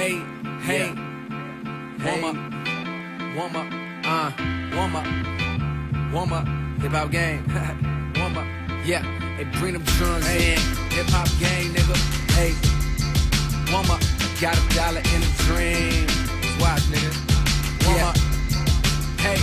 Hey, hey, warm up, warm up, warm up, warm up, hip hop game, warm up, yeah. Hey, bring them drums in, hip hop game, nigga. Hey, warm up, got $1 in a dream. Watch, nigga, warm up. Hey,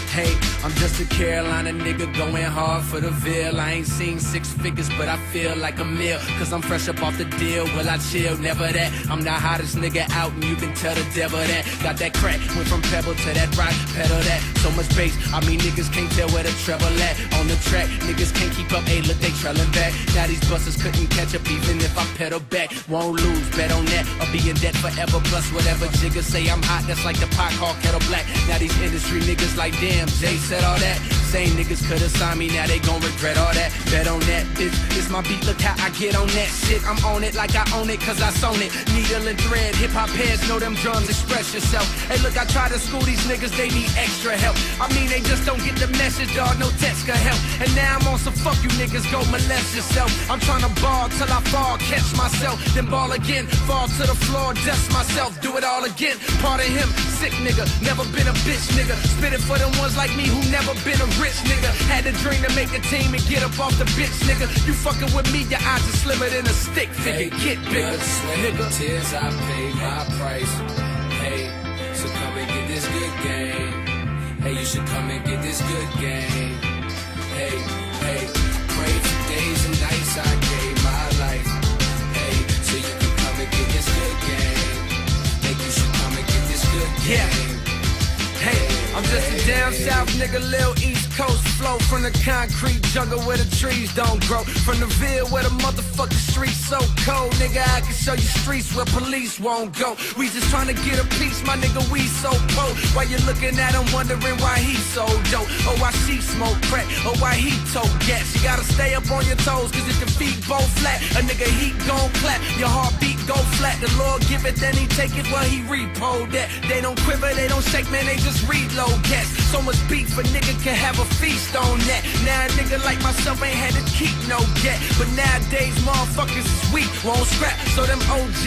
hey, I'm just a Carolina nigga going hard for the Ville. I ain't seen 6 figures, but I feel like a meal. Cause I'm fresh up off the deal, well I chill, never that. I'm the hottest nigga out and you can tell the devil that. Got that crack, went from pebble to that rock, pedal that. So much bass, I mean niggas can't tell where the treble at. On the track, niggas can't keep up, hey look they trailin' back. Now these busters couldn't catch up even if I pedal back. Won't lose, bet on that, I'll be in debt forever. Plus whatever jiggers say I'm hot, that's like the pot called Kettle Black. Now these industry niggas like damn, Jay said all that. Same niggas could've signed me, now they gon' regret all that. Bet on that, bitch, it's my beat, look how I get on that shit. I'm on it like I own it, cause I sewn it. Needle and thread, hip-hop heads know them drums, express yourself. Hey look, I try to school these niggas, they need extra help. I mean, they just don't get the message, dog, no text can help. And now I'm on some fuck you niggas, go molest yourself. I'm tryna ball till I fall, catch myself, then ball again, fall to the floor, dust myself, do it all again. Part of him, sick nigga, never been a bitch nigga. Spit it for them ones like me who never been a rich nigga. Had a dream to make a team and get up off the bitch nigga. You fucking with me, your eyes are slimmer than a stick figure. Get bigger, nigga. Tears, I paid my price. Hey, so come and get this good game. Hey, you should come and get this good game. Hey, hey, pray for days and nights I gave my life. Hey, so you can come and get this good game. Hey, you should come and get this good game. Yeah. Hey, I'm just a down south nigga, Lil East Coast flow. From the concrete jungle where the trees don't grow. From the Ville where the motherfucking streets so cold. Nigga, I can show you streets where police won't go. We just trying to get a piece, my nigga, we so po. While you looking at him wondering why he so dope. Or why she smoke crack, or why he tote gas. You gotta stay up on your toes, cause if your feet both flat, a nigga heat gon' clap, your heartbeat go flat. The Lord give it, then he take it, well he repo that. They don't quiver, they don't shake, man, they just reload gas. So much beef, a nigga can have a feast on that. Now a nigga like myself ain't had to keep no get. But nowadays motherfuckers is weak, won't scrap, so them OG